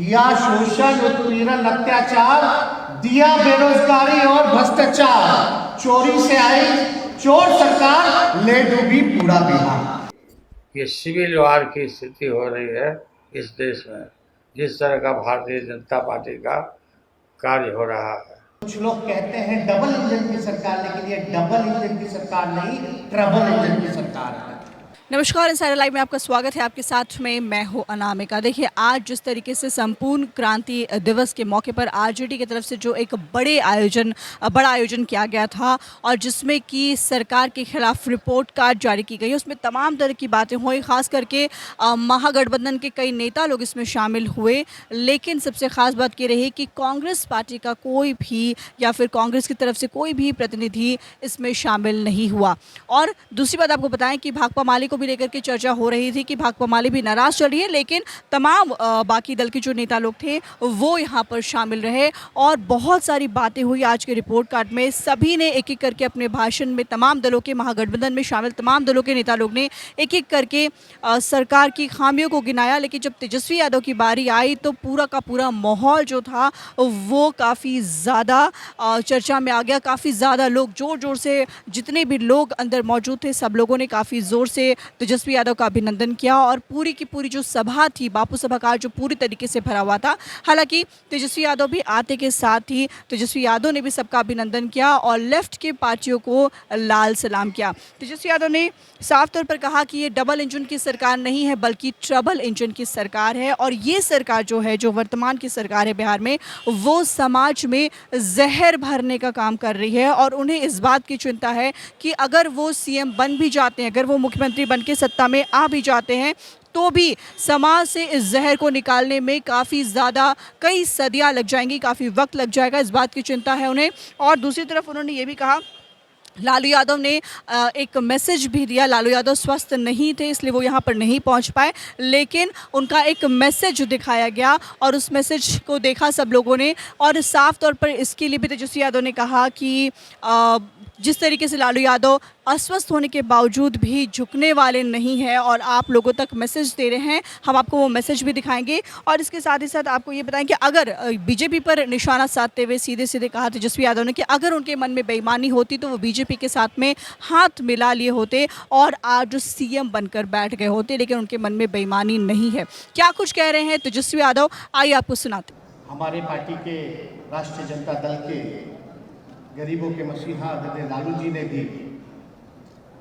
किया शोषण, उत्पीड़न, अत्याचार, दिया बेरोजगारी और भ्रष्टाचार। चोरी से आई चोर सरकार, ले डूबी पूरा बिहार। ये सिविल वार की स्थिति हो रही है इस देश में, जिस तरह का भारतीय जनता पार्टी का कार्य हो रहा है। कुछ लोग कहते हैं डबल इंजन की सरकार, लेकिन ये डबल इंजन की सरकार नहीं, ट्रबल इंजन की सरकार है। नमस्कार, इनसाइडर लाइव में आपका स्वागत है। आपके साथ में मैं हूं अनामिका। देखिए, आज जिस तरीके से संपूर्ण क्रांति दिवस के मौके पर आरजेडी की तरफ से जो एक बड़ा आयोजन किया गया था और जिसमें कि सरकार के खिलाफ रिपोर्ट कार्ड जारी की गई, उसमें तमाम तरह की बातें हुई। खास करके महागठबंधन के कई नेता लोग इसमें शामिल हुए, लेकिन सबसे खास बात ये रही कि कांग्रेस पार्टी का कोई भी या फिर कांग्रेस की तरफ से कोई भी प्रतिनिधि इसमें शामिल नहीं हुआ। और दूसरी बात आपको बताएं कि भाकपा माले को भी लेकर के चर्चा हो रही थी कि भाकपा माले भी नाराज चल रही है, लेकिन तमाम बाकी दल के जो नेता लोग थे वो यहाँ पर शामिल रहे और बहुत सारी बातें हुई। आज के रिपोर्ट कार्ड में सभी ने एक एक करके अपने भाषण में तमाम दलों के, महागठबंधन में शामिल तमाम दलों के नेता लोग ने एक एक करके सरकार की खामियों को गिनाया। लेकिन जब तेजस्वी यादव की बारी आई तो पूरा का पूरा माहौल जो था वो काफ़ी ज़्यादा चर्चा में आ गया। काफ़ी ज़्यादा लोग जोर जोर से, जितने भी लोग अंदर मौजूद थे सब लोगों ने काफ़ी ज़ोर से तेजस्वी यादव का अभिनंदन किया और पूरी की पूरी जो सभा थी, बापू सभागार जो पूरी तरीके से भरा हुआ था। हालांकि तेजस्वी यादव भी आते के साथ ही तेजस्वी यादव ने भी सबका अभिनंदन किया और लेफ्ट के पार्टियों को लाल सलाम किया। तेजस्वी यादव ने साफ तौर पर कहा कि ये डबल इंजन की सरकार नहीं है बल्कि ट्रबल इंजन की सरकार है और ये सरकार जो है, जो वर्तमान की सरकार है बिहार में, वो समाज में जहर भरने का काम कर रही है और उन्हें इस बात की चिंता है कि अगर वो सीएम बन भी जाते हैं, अगर वो मुख्यमंत्री बन के सत्ता में आ भी जाते हैं तो भी समाज से इस जहर को निकालने में काफ़ी ज़्यादा कई सदियां लग जाएंगी, काफ़ी वक्त लग जाएगा। इस बात की चिंता है उन्हें। और दूसरी तरफ उन्होंने ये भी कहा, लालू यादव ने एक मैसेज भी दिया। लालू यादव स्वस्थ नहीं थे इसलिए वो यहाँ पर नहीं पहुँच पाए, लेकिन उनका एक मैसेज दिखाया गया और उस मैसेज को देखा सब लोगों ने। और साफ तौर पर इसके लिए भी तेजस्वी यादव ने कहा कि जिस तरीके से लालू यादव अस्वस्थ होने के बावजूद भी झुकने वाले नहीं हैं और आप लोगों तक मैसेज दे रहे हैं, हम आपको वो मैसेज भी दिखाएंगे। और इसके साथ ही साथ आपको ये बताएं कि अगर बीजेपी पर निशाना साधते हुए सीधे सीधे कहा तेजस्वी यादव ने कि अगर उनके मन में बेईमानी होती तो वो बीजेपी के साथ में हाथ मिला लिए होते और आज सीएम बनकर बैठ गए होते, लेकिन उनके मन में बेईमानी नहीं है। क्या कुछ कह रहे हैं तेजस्वी यादव, आइए आपको सुनाते। हमारे पार्टी के राष्ट्रीय जनता दल के गरीबों के मसीहा आदरणीय लालू जी ने भी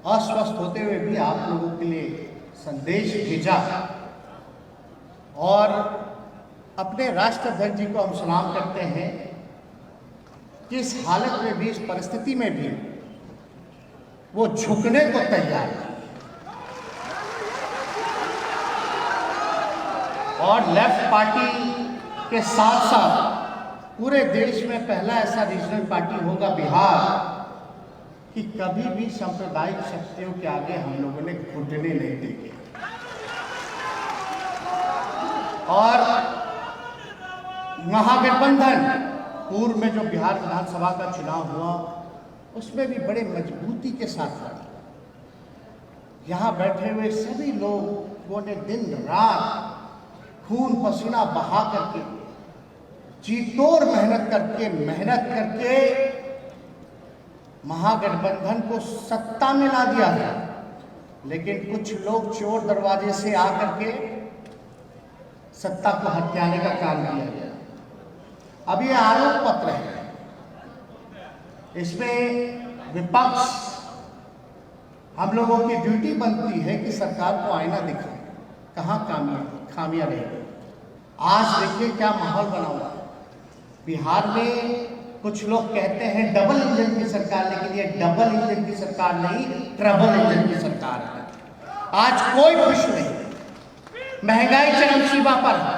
अस्वस्थ होते हुए भी आप लोगों के लिए संदेश भेजा और अपने राष्ट्रध्वज जी को हम सलाम करते हैं कि इस हालत में भी, इस परिस्थिति में भी वो झुकने को तैयार है। और लेफ्ट पार्टी के साथ साथ पूरे देश में पहला ऐसा रीजनल पार्टी होगा बिहार कि कभी भी सांप्रदायिक शक्तियों के आगे हम लोगों ने घुटने नहीं देखे। और महागठबंधन पूर्व में जो बिहार विधानसभा का चुनाव हुआ उसमें भी बड़े मजबूती के साथ लड़ा। यहाँ बैठे हुए सभी लोगों ने दिन रात खून पसीना बहा करके, जीतोड़ मेहनत करके महागठबंधन को सत्ता में ला दिया है। लेकिन कुछ लोग चोर दरवाजे से आकर के सत्ता को हथियाने का काम किया गया। अब ये आरोप पत्र है, इसमें विपक्ष, हम लोगों की ड्यूटी बनती है कि सरकार को आईना दिखाए, कहाँ खामियां रही। आज देखिए क्या माहौल बना हुआ है बिहार में। कुछ लोग कहते हैं डबल इंजन की सरकार, लेकिन ये डबल इंजन की सरकार नहीं, ट्रबल इंजन की सरकार है। आज कोई खुश नहीं, महंगाई चरम सीमा पर है,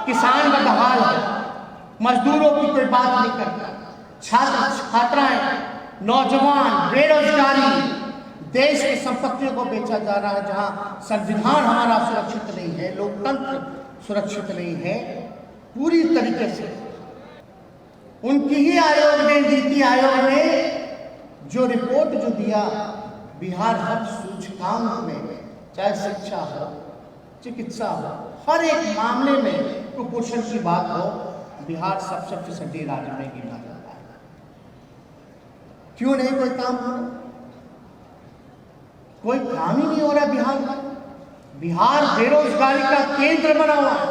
किसान बदहाल है, मजदूरों की कोई बात नहीं करता, छात्र छात्राएं, नौजवान, बेरोजगारी, देश की संपत्तियों को बेचा जा रहा है। जहां संविधान हमारा सुरक्षित नहीं है, लोकतंत्र सुरक्षित नहीं है पूरी तरीके से। उनकी ही आयोग ने, नीति आयोग ने जो रिपोर्ट जो दिया, बिहार हर सूचकांक में, चाहे शिक्षा हो, चिकित्सा हो, हर एक मामले में कुपोषण की बात हो, बिहार सबसे फिसड्डी राज्य में गिना जाता है। क्यों नहीं कोई काम हो रहा? कोई काम ही नहीं हो रहा बिहार में। बिहार बेरोजगारी का केंद्र बना हुआ है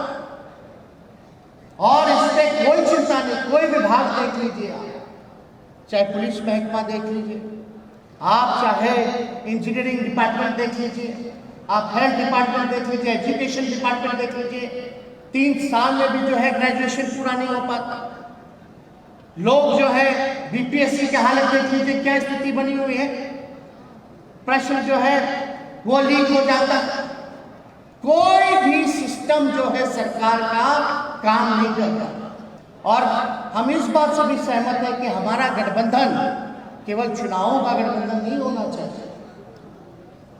और इस पे कोई चिंता नहीं। कोई विभाग देख लीजिए आप, चाहे पुलिस महकमा देख लीजिए आप, चाहे इंजीनियरिंग डिपार्टमेंट देख लीजिए आप, हेल्थ डिपार्टमेंट देख लीजिए, एजुकेशन डिपार्टमेंट देख लीजिए, 3 साल में भी जो है ग्रेजुएशन पूरा नहीं हो पाता। लोग जो है बीपीएससी की हालत देख लीजिए, क्या स्थिति बनी हुई है। प्रश्न जो है वो लीक हो जाता है। कोई भी सिस्टम जो है सरकार का काम नहीं करता। और हम इस बात से भी सहमत है कि हमारा गठबंधन केवल चुनावों का गठबंधन नहीं होना चाहिए।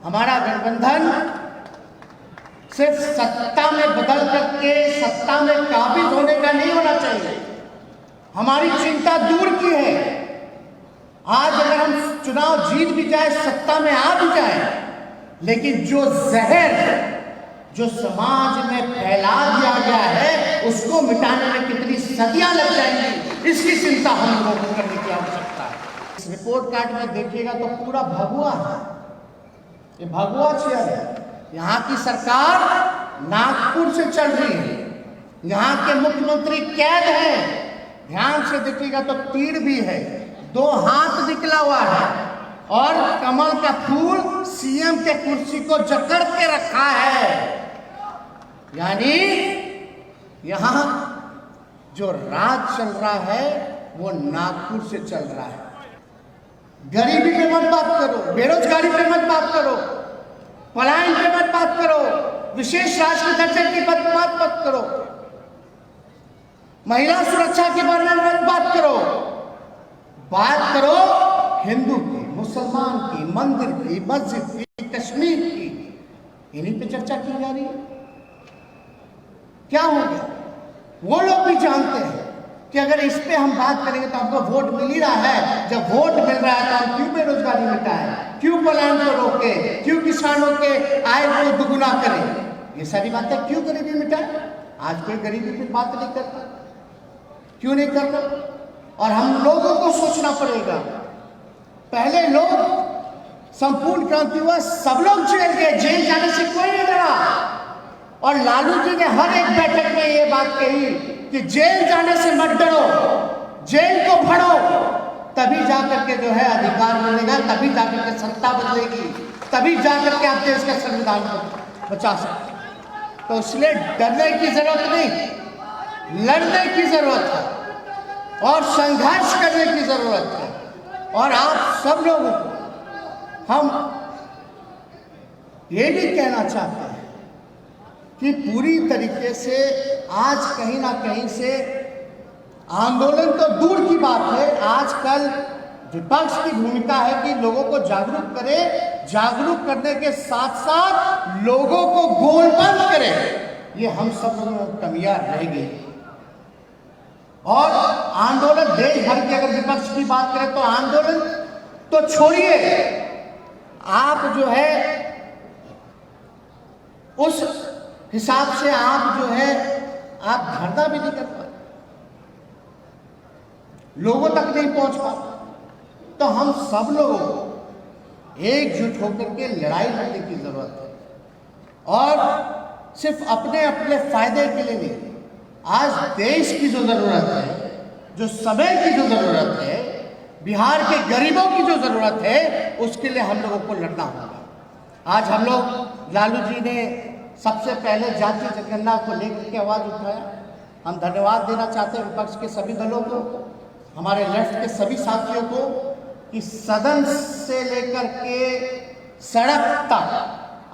हमारा गठबंधन सिर्फ सत्ता में बदल करके सत्ता में काबिज होने का नहीं होना चाहिए। हमारी चिंता दूर की है। आज अगर हम चुनाव जीत भी जाए, सत्ता में आ भी जाए, लेकिन जो जहर जो समाज में फैला दिया गया है उसको मिटाने में कितनी सदियां लग जाएंगी, इसकी चिंता हम लोगों को करने की आवश्यकता है। इस रिपोर्ट कार्ड में देखिएगा तो पूरा भगवा है, ये भगवा चेयर है। यहाँ की सरकार नागपुर से चल रही है, यहाँ के मुख्यमंत्री कैद है। ध्यान से देखिएगा तो तीर भी है, 2 हाथ निकला हुआ है और कमल का फूल सीएम के कुर्सी को जकड़ के रखा है। यानी यहां जो राज चल रहा है वो नागपुर से चल रहा है। गरीबी पे मत बात करो, बेरोजगारी पे मत बात करो, पलायन पे मत बात करो, विशेष राष्ट्रीय दर्जे की बात मत करो, महिला सुरक्षा के बारे में मत बात करो। बात करो हिंदू की, मुसलमान की, मंदिर की, मस्जिद की, कश्मीर की, इन्हीं पे चर्चा की जा रही है। क्या हो गया? वो लोग भी जानते हैं कि अगर इस पे हम बात करेंगे तो हमको वोट मिल ही रहा है। जब वोट मिल रहा है तो हम क्यों बेरोजगारी मिटाएं, क्यों पलायन को रोके, क्यों किसानों के आय को दुगुना करें? ये सारी बातें क्यों गरीबी मिटाएं? आज कोई गरीबी की बात नहीं करता, क्यों नहीं करता? और हम लोगों को सोचना पड़ेगा। पहले लोग संपूर्ण क्रांति हुआ, सब लोग जेल गए, जेल जाने से कोई नहीं डरा। और लालू जी ने हर एक बैठक में ये बात कही कि जेल जाने से मत डरो, जेल को भरो, तभी जाकर के जो है अधिकार मिलेगा, तभी जाकर के सत्ता बदलेगी, तभी जाकर के आप देश के संविधान को बचा सकते। तो इसलिए डरने की जरूरत नहीं, लड़ने की जरूरत है और संघर्ष करने की जरूरत है। और आप सब लोगों को हम ये भी कहना चाहते हैं कि पूरी तरीके से आज कहीं ना कहीं से आंदोलन तो दूर की बात है, आजकल विपक्ष की भूमिका है कि लोगों को जागरूक करे, जागरूक करने के साथ साथ लोगों को गोलबंद करे। ये हम सब लोगों में कमियां रह गई। और आंदोलन देश भर की अगर विपक्ष की बात करें तो आंदोलन तो छोड़िए, आप जो है उस हिसाब से आप जो है आप धरना भी नहीं कर पाते, लोगों तक नहीं पहुंच पाते। तो हम सब लोगों को एकजुट होकर के लड़ाई लड़ने की जरूरत है और सिर्फ अपने अपने फायदे के लिए नहीं। आज देश की जो जरूरत है, जो समय की जो जरूरत है, बिहार के गरीबों की जो जरूरत है, उसके लिए हम लोगों को लड़ना होगा। आज हम लोग, लालू जी ने सबसे पहले जातीय जनगणना को लेकर के आवाज उठाया। हम धन्यवाद देना चाहते हैं विपक्ष के सभी दलों को, हमारे लेफ्ट के सभी साथियों को, कि सदन से लेकर के सड़क तक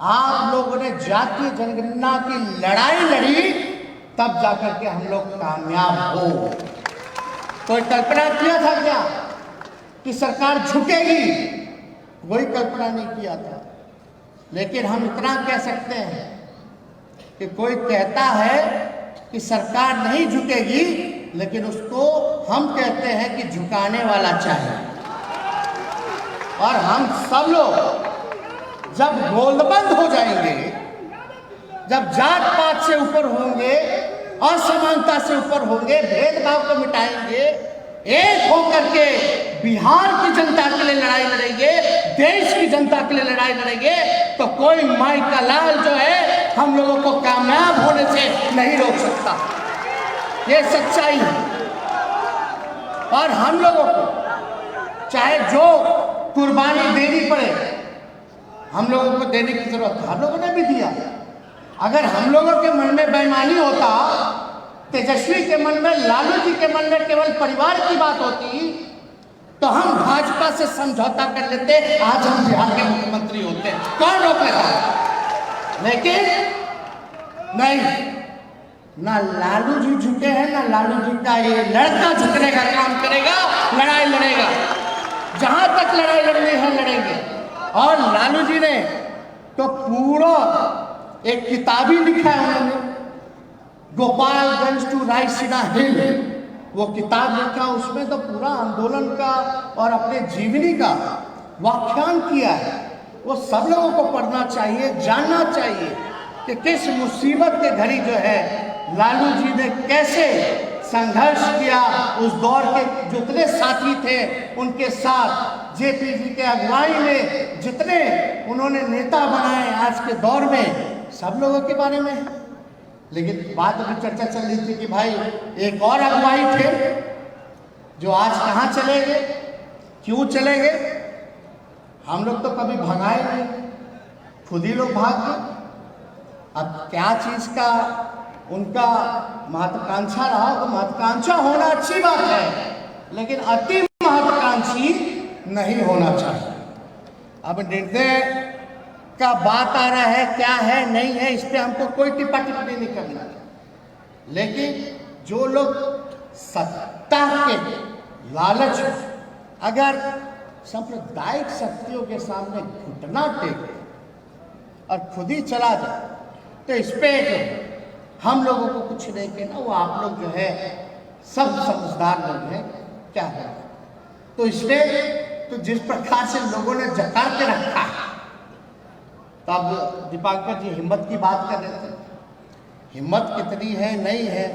आप लोगों ने जातीय जनगणना की लड़ाई लड़ी, तब जाकर के हम लोग कामयाब हो। कोई कल्पना किया था क्या कि सरकार झुकेगी? कोई कल्पना नहीं किया था। लेकिन हम इतना कह सकते हैं कि कोई कहता है कि सरकार नहीं झुकेगी, लेकिन उसको हम कहते हैं कि झुकाने वाला चाहिए। और हम सब लोग जब गोलबंद हो जाएंगे, जब जात पात से ऊपर होंगे, असमानता से ऊपर होंगे, भेदभाव को मिटाएंगे, एक होकर के बिहार की जनता के लिए लड़ाई लड़ेंगे, देश की जनता के लिए लड़ाई लड़ेंगे, तो कोई माई का लाल जो है हम लोगों को कामयाब होने से नहीं रोक सकता। ये सच्चाई है। और हम लोगों को चाहे जो कुर्बानी देनी पड़े, हम लोगों को देने की जरूरत है। हम लोगों ने भी दिया। अगर हम लोगों के मन में बेईमानी होता, तेजस्वी के मन में, लालू जी के मन में केवल परिवार की बात होती, तो हम भाजपा से समझौता कर लेते, आज हम बिहार के मुख्यमंत्री होते। कौन रोक लेता? लेकिन नहीं, ना लालू जी झुके हैं, ना लालू जी का ये लड़का झुकने का काम करेगा, लड़ाई लड़ेगा। जहां तक लड़ाई लड़नी है लड़ेंगे। और लालू जी ने तो पूरा एक किताब ही लिखा है उन्होंने, गोपालगंज टू रायसीना हिल, वो किताब लिखा, उसमें तो पूरा आंदोलन का और अपने जीवनी का व्याख्यान किया है। वो सब लोगों को पढ़ना चाहिए, जानना चाहिए कि किस मुसीबत के घड़ी जो है लालू जी ने कैसे संघर्ष किया। उस दौर के जितने साथी थे उनके साथ, जेपी जी के अगुवाई में जितने उन्होंने नेता बनाए आज के दौर में, सब लोगों के बारे में। लेकिन बात अभी चर्चा चल रही थी कि भाई एक और अगुवाई थे जो आज कहाँ चले गए, क्यों चले गए? हम लोग तो कभी भगाए नहीं, खुद ही लोग भाग गए। अब क्या चीज का उनका महत्वाकांक्षा रहा, तो महत्वाकांक्षा होना अच्छी बात है, लेकिन अति महत्वाकांक्षी नहीं होना चाहिए। अब निर्णय का बात आ रहा है, क्या है नहीं है, इस पे हमको कोई टिप्पा टिप्पणी नहीं करना। लेकिन जो लोग सत्ता के लालच में अगर सांप्रदायिक शक्तियों के सामने घुटना टेके और खुद ही चला जाए, तो इस पे हम लोगों को कुछ नहीं कहना। वो आप लोग जो है सब समझदार लोग हैं, क्या है। तो इसमें तो जिस प्रकार से लोगों ने जता के रखा, तो अब दीपांकर जी हिम्मत की बात कर रहे थे, हिम्मत कितनी है नहीं है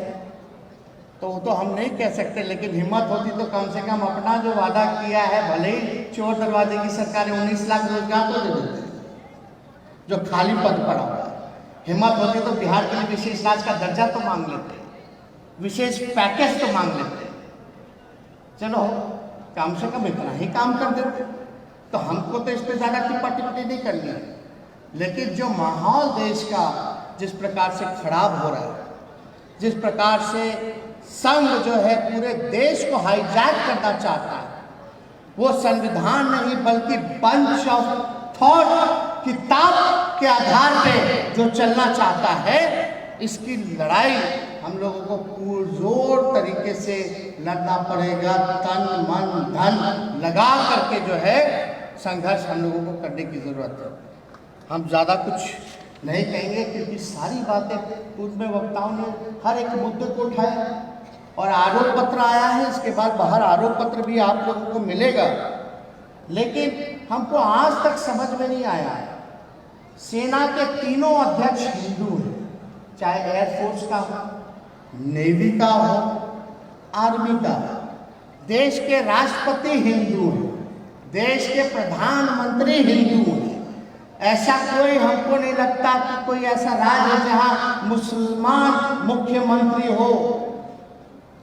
तो वो तो हम नहीं कह सकते, लेकिन हिम्मत होती तो कम से कम अपना जो वादा किया है, भले ही चोर दरवाजे की सरकार 19 लाख रोजगार तो दे देते जो खाली पद पड़ा हुआ है। हिम्मत होती तो बिहार के लिए विशेष राज्य का दर्जा तो मांग लेते, विशेष पैकेज तो मांग लेते। चलो कम से कम इतना ही काम कर देते, तो हमको तो इस पर ज़्यादा टिप्पा टिप्पणी नहीं करनी है। लेकिन जो माहौल देश का जिस प्रकार से खराब हो रहा है, जिस प्रकार से संघ जो है पूरे देश को हाईजैक करना चाहता है, वो संविधान नहीं बल्कि बंच ऑफ थॉट किताब के आधार पे जो चलना चाहता है, इसकी लड़ाई हम लोगों को पुरजोर तरीके से लड़ना पड़ेगा। तन मन धन लगा करके जो है संघर्ष हम लोगों को करने की जरूरत है। हम ज़्यादा कुछ नहीं कहेंगे क्योंकि सारी बातें पूर्व में वक्ताओं ने हर एक मुद्दे को उठाया और आरोप पत्र आया है, इसके बाद बाहर आरोप पत्र भी आप लोगों को मिलेगा। लेकिन हमको आज तक समझ में नहीं आया है, सेना के तीनों अध्यक्ष हिंदू हैं, चाहे एयरफोर्स का हो, नेवी का हो, आर्मी का हो, देश के राष्ट्रपति हिंदू हैं, देश के प्रधानमंत्री हिंदू हैं। ऐसा कोई हमको नहीं लगता कि कोई ऐसा राज्य है जहां मुसलमान मुख्यमंत्री हो।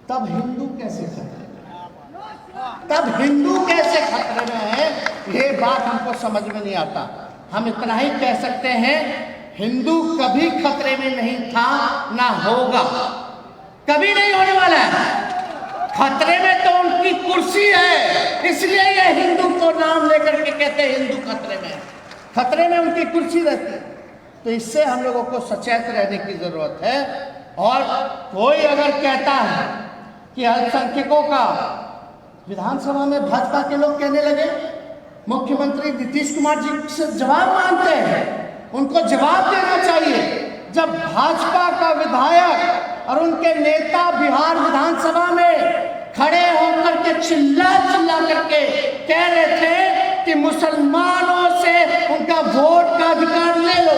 तब हिंदू कैसे खतरे में, तब हिंदू कैसे खतरे में है, ये बात हमको समझ में नहीं आता। हम इतना ही कह सकते हैं, हिंदू कभी खतरे में नहीं था, ना होगा, कभी नहीं होने वाला है। खतरे में तो उनकी कुर्सी है, इसलिए ये हिंदू को नाम लेकर के कहते हैं हिंदू खतरे में, खतरे में उनकी कुर्सी रहती है। तो इससे हम लोगों को सचेत रहने की जरूरत है। और कोई अगर कहता है कि अल्पसंख्यकों का, विधानसभा में भाजपा के लोग कहने लगे, मुख्यमंत्री नीतीश कुमार जी से जवाब मांगते हैं, उनको जवाब देना चाहिए। जब भाजपा का विधायक और उनके नेता बिहार विधानसभा में खड़े होकर के चिल्ला करके कह रहे थे कि मुसलमानों से उनका वोट का अधिकार ले लो,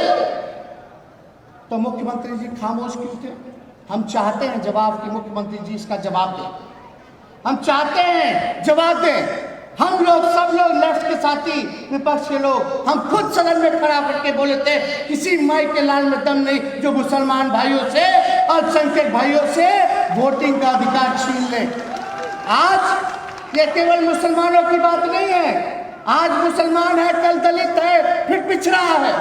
तो मुख्यमंत्री जी खामोश क्यों थे? हम चाहते हैं जवाब कि मुख्यमंत्री जी इसका जवाब दें। हम चाहते हैं जवाब दें। हम लोग सब लोग लेफ्ट के साथी, विपक्ष के लोग, हम खुद सदन में खड़ा करके बोले थे किसी माई के लाल में दम नहीं जो मुसलमान भाइयों से, अल्पसंख्यक भाइयों से वोटिंग का अधिकार छीन ले। आज ये केवल मुसलमानों की बात नहीं है, आज मुसलमान है, कल दलित है, फिर पिछड़ा है।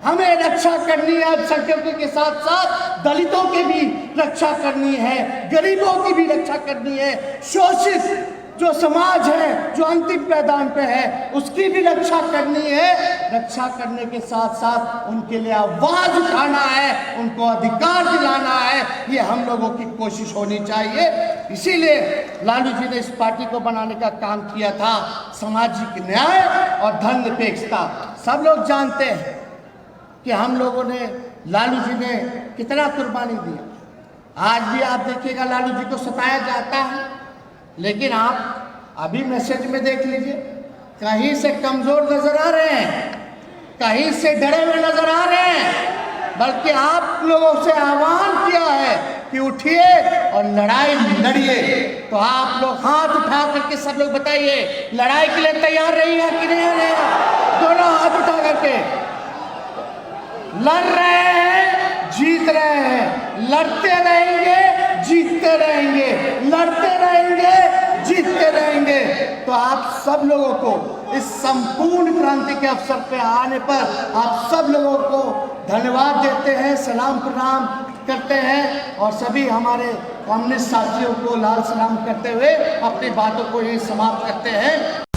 हमें रक्षा करनी है, अल्पसंख्यकों के साथ साथ दलितों की भी रक्षा करनी है, गरीबों की भी रक्षा करनी है, शोषित जो समाज है, जो अंतिम पैदान पे है, उसकी भी रक्षा करनी है। रक्षा करने के साथ साथ उनके लिए आवाज उठाना है, उनको अधिकार दिलाना है, ये हम लोगों की कोशिश होनी चाहिए। इसीलिए लालू जी ने इस पार्टी को बनाने का काम किया था, सामाजिक न्याय और धर्मनिरपेक्षता। सब लोग जानते हैं कि हम लोगों ने, लालू जी ने कितना कुर्बानी दिया। आज भी आप देखिएगा लालू जी को सताया जाता है, लेकिन आप अभी मैसेज में देख लीजिए, कहीं से कमजोर नजर आ रहे हैं, कहीं से डरे हुए नजर आ रहे हैं। बल्कि आप लोगों से आह्वान किया है कि उठिए और लड़ाई लड़िए। तो आप लोग हाथ उठा करके सब लोग बताइए, लड़ाई के लिए तैयार रहिएगा कि नहीं रहिएगा? दोनों हाथ उठा करके लड़ रहे हैं, जीत रहे हैं, लड़ते रहेंगे, जीतते रहेंगे, लड़ते रहेंगे, जीतते रहेंगे। तो आप सब लोगों को इस संपूर्ण क्रांति के अवसर पे आने पर आप सब लोगों को धन्यवाद देते हैं, सलाम प्रणाम करते हैं और सभी हमारे कम्युनिस्ट साथियों को लाल सलाम करते हुए अपनी बातों को यही समाप्त करते हैं।